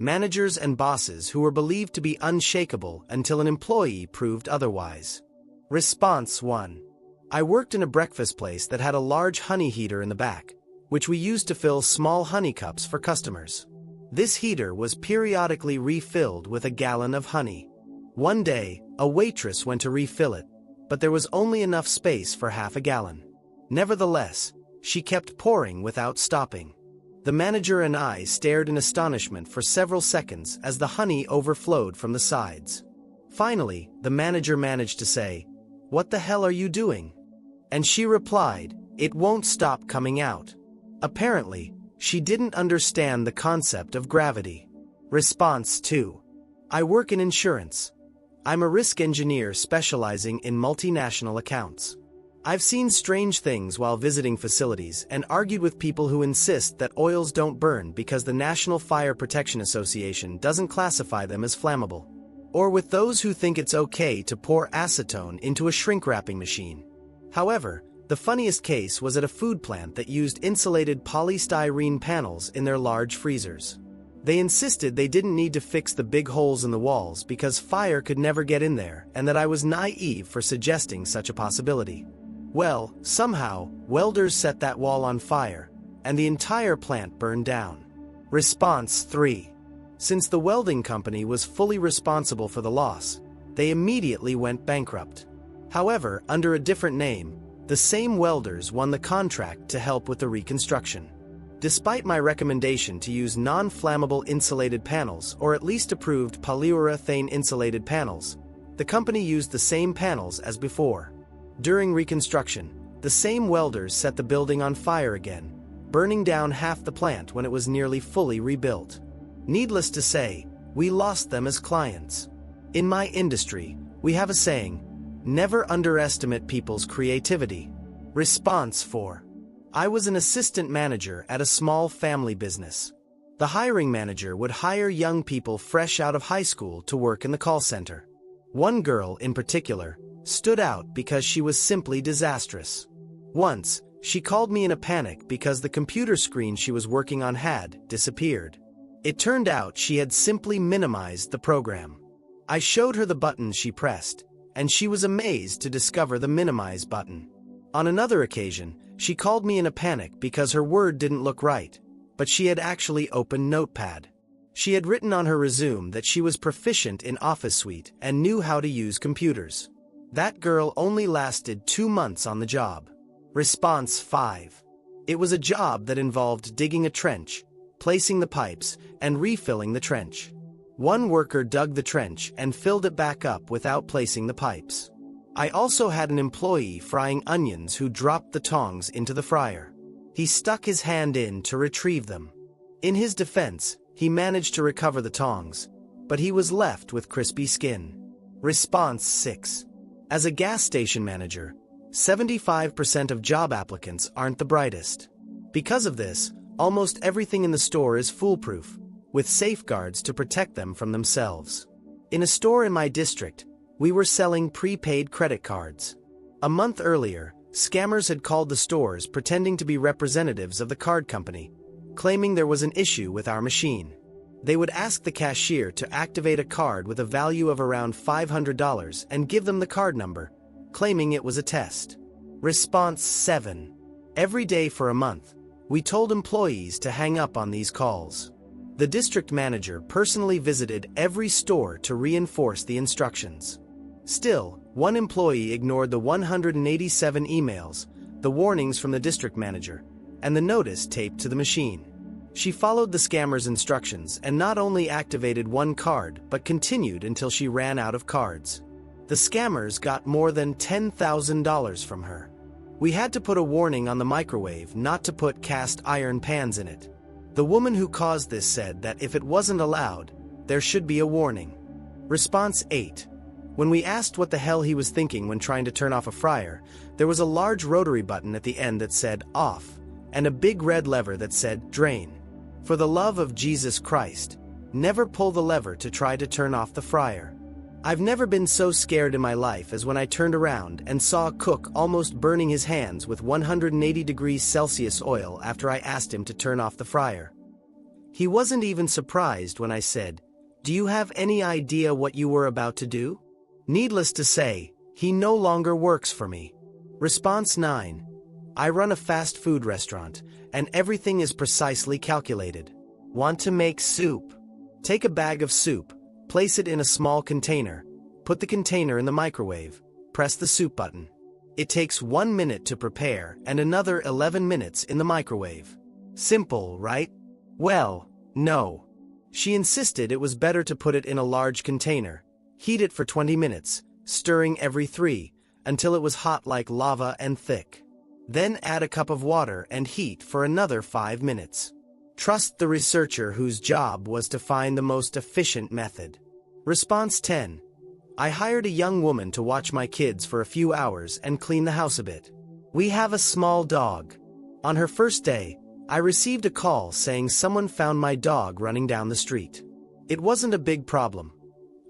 managers and bosses who were believed to be unshakable until an employee proved otherwise. Response 1. I worked in a breakfast place that had a large honey heater in the back, which we used to fill small honey cups for customers. This heater was periodically refilled with a gallon of honey. One day, a waitress went to refill it, but there was only enough space for half a gallon. Nevertheless, she kept pouring without stopping. The manager and I stared in astonishment for several seconds as the honey overflowed from the sides. Finally, the manager managed to say, "What the hell are you doing?" And she replied, "It won't stop coming out." Apparently, she didn't understand the concept of gravity. Response 2. I work in insurance. I'm a risk engineer specializing in multinational accounts. I've seen strange things while visiting facilities and argued with people who insist that oils don't burn because the National Fire Protection Association doesn't classify them as flammable. Or with those who think it's okay to pour acetone into a shrink-wrapping machine. However, the funniest case was at a food plant that used insulated polystyrene panels in their large freezers. They insisted they didn't need to fix the big holes in the walls because fire could never get in there, and that I was naive for suggesting such a possibility. Well, somehow, welders set that wall on fire, and the entire plant burned down. Response 3. Since the welding company was fully responsible for the loss, they immediately went bankrupt. However, under a different name, the same welders won the contract to help with the reconstruction. Despite my recommendation to use non-flammable insulated panels or at least approved polyurethane insulated panels, the company used the same panels as before. During reconstruction, the same welders set the building on fire again, burning down half the plant when it was nearly fully rebuilt. Needless to say, we lost them as clients. In my industry, we have a saying, never underestimate people's creativity. Response 4. I was an assistant manager at a small family business. The hiring manager would hire young people fresh out of high school to work in the call center. One girl, in particular, stood out because she was simply disastrous. Once, she called me in a panic because the computer screen she was working on had disappeared. It turned out she had simply minimized the program. I showed her the buttons she pressed, and she was amazed to discover the minimize button. On another occasion, she called me in a panic because her Word didn't look right, but she had actually opened Notepad. She had written on her resume that she was proficient in Office Suite and knew how to use computers. That girl only lasted 2 months on the job. Response 5. It was a job that involved digging a trench, placing the pipes, and refilling the trench. One worker dug the trench and filled it back up without placing the pipes. I also had an employee frying onions who dropped the tongs into the fryer. He stuck his hand in to retrieve them. In his defense, he managed to recover the tongs, but he was left with crispy skin. Response 6. As a gas station manager, 75% of job applicants aren't the brightest. Because of this, almost everything in the store is foolproof, with safeguards to protect them from themselves. In a store in my district, we were selling prepaid credit cards. A month earlier, scammers had called the stores pretending to be representatives of the card company, claiming there was an issue with our machine. They would ask the cashier to activate a card with a value of around $500 and give them the card number, claiming it was a test. Response 7. Every day for a month, we told employees to hang up on these calls. The district manager personally visited every store to reinforce the instructions. Still, one employee ignored the 187 emails, the warnings from the district manager, and the notice taped to the machine. She followed the scammer's instructions and not only activated one card but continued until she ran out of cards. The scammers got more than $10,000 from her. We had to put a warning on the microwave not to put cast iron pans in it. The woman who caused this said that if it wasn't allowed, there should be a warning. Response 8. When we asked what the hell he was thinking when trying to turn off a fryer, there was a large rotary button at the end that said off, and a big red lever that said drain. For the love of Jesus Christ, never pull the lever to try to turn off the fryer. I've never been so scared in my life as when I turned around and saw a cook almost burning his hands with 180 degrees Celsius oil after I asked him to turn off the fryer. He wasn't even surprised when I said, "Do you have any idea what you were about to do?" Needless to say, he no longer works for me. Response 9. I run a fast food restaurant, and everything is precisely calculated. Want to make soup? Take a bag of soup, place it in a small container, put the container in the microwave, press the soup button. It takes 1 minute to prepare and another 11 minutes in the microwave. Simple, right? Well, no. She insisted it was better to put it in a large container, heat it for 20 minutes, stirring every 3, until it was hot like lava and thick. Then add a cup of water and heat for another 5 minutes. Trust the researcher whose job was to find the most efficient method. Response 10. I hired a young woman to watch my kids for a few hours and clean the house a bit. We have a small dog. On her first day, I received a call saying someone found my dog running down the street. It wasn't a big problem.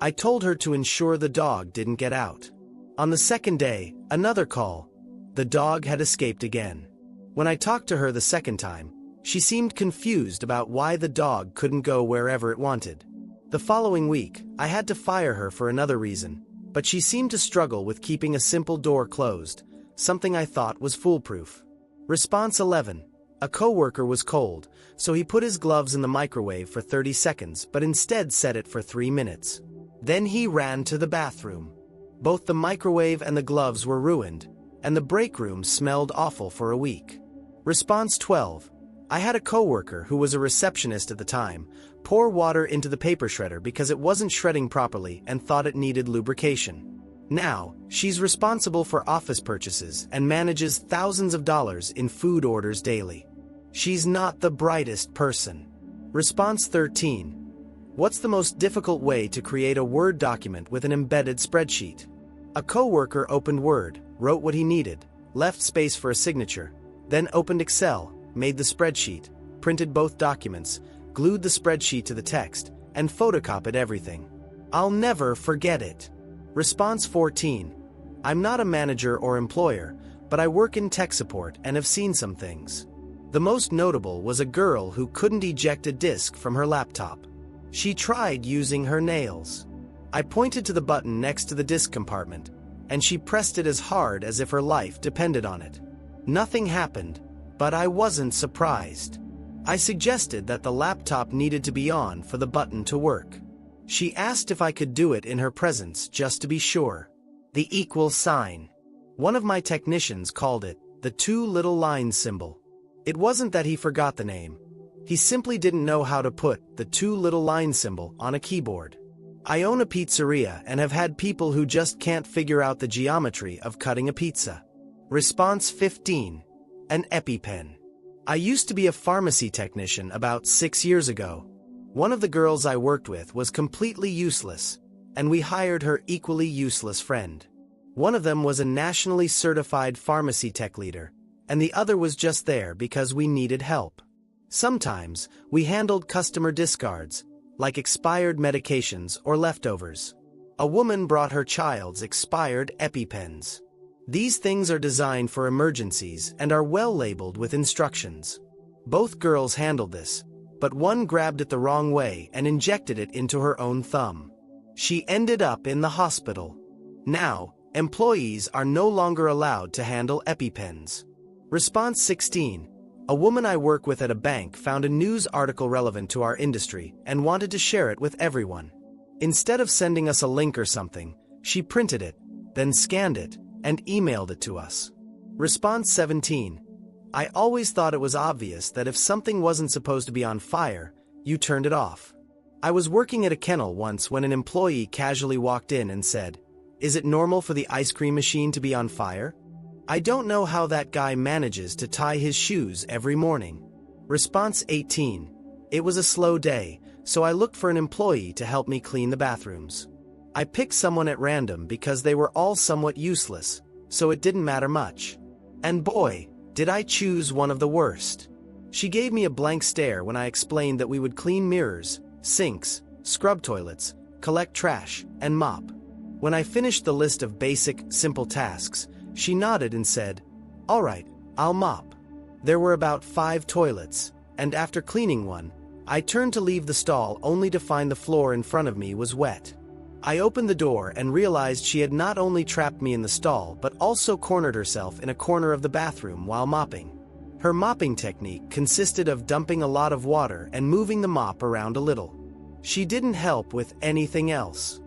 I told her to ensure the dog didn't get out. On the second day, another call. The dog had escaped again. When I talked to her the second time, she seemed confused about why the dog couldn't go wherever it wanted. The following week, I had to fire her for another reason, but she seemed to struggle with keeping a simple door closed, something I thought was foolproof. Response 11. A coworker was cold, so he put his gloves in the microwave for 30 seconds but instead set it for 3 minutes. Then he ran to the bathroom. Both the microwave and the gloves were ruined, and the break room smelled awful for a week. Response 12. I had a coworker who was a receptionist at the time pour water into the paper shredder because it wasn't shredding properly and thought it needed lubrication. Now, she's responsible for office purchases and manages thousands of dollars in food orders daily. She's not the brightest person. Response 13. What's the most difficult way to create a Word document with an embedded spreadsheet? A coworker opened Word, wrote what he needed, left space for a signature, then opened Excel, made the spreadsheet, printed both documents, glued the spreadsheet to the text, and photocopied everything. I'll never forget it. Response 14. I'm not a manager or employer, but I work in tech support and have seen some things. The most notable was a girl who couldn't eject a disk from her laptop. She tried using her nails. I pointed to the button next to the disk compartment, and she pressed it as hard as if her life depended on it. Nothing happened, but I wasn't surprised. I suggested that the laptop needed to be on for the button to work. She asked if I could do it in her presence just to be sure. The equal sign. One of my technicians called it the 2 little lines symbol. It wasn't that he forgot the name. He simply didn't know how to put the 2 little line symbol on a keyboard. I own a pizzeria and have had people who just can't figure out the geometry of cutting a pizza. Response 15. An EpiPen. I used to be a pharmacy technician about 6 years ago. One of the girls I worked with was completely useless, and we hired her equally useless friend. One of them was a nationally certified pharmacy tech leader, and the other was just there because we needed help. Sometimes, we handled customer discards, like expired medications or leftovers. A woman brought her child's expired EpiPens. These things are designed for emergencies and are well labeled with instructions. Both girls handled this, but one grabbed it the wrong way and injected it into her own thumb. She ended up in the hospital. Now, employees are no longer allowed to handle EpiPens. Response 16. A woman I work with at a bank found a news article relevant to our industry and wanted to share it with everyone. Instead of sending us a link or something, she printed it, then scanned it, and emailed it to us. Response 17. I always thought it was obvious that if something wasn't supposed to be on fire, you turned it off. I was working at a kennel once when an employee casually walked in and said, "Is it normal for the ice cream machine to be on fire?" I don't know how that guy manages to tie his shoes every morning. Response 18. It was a slow day, so I looked for an employee to help me clean the bathrooms. I picked someone at random because they were all somewhat useless, so it didn't matter much. And boy, did I choose one of the worst. She gave me a blank stare when I explained that we would clean mirrors, sinks, scrub toilets, collect trash, and mop. When I finished the list of basic, simple tasks, she nodded and said, "All right, I'll mop." There were about 5 toilets, and after cleaning one, I turned to leave the stall only to find the floor in front of me was wet. I opened the door and realized she had not only trapped me in the stall but also cornered herself in a corner of the bathroom while mopping. Her mopping technique consisted of dumping a lot of water and moving the mop around a little. She didn't help with anything else.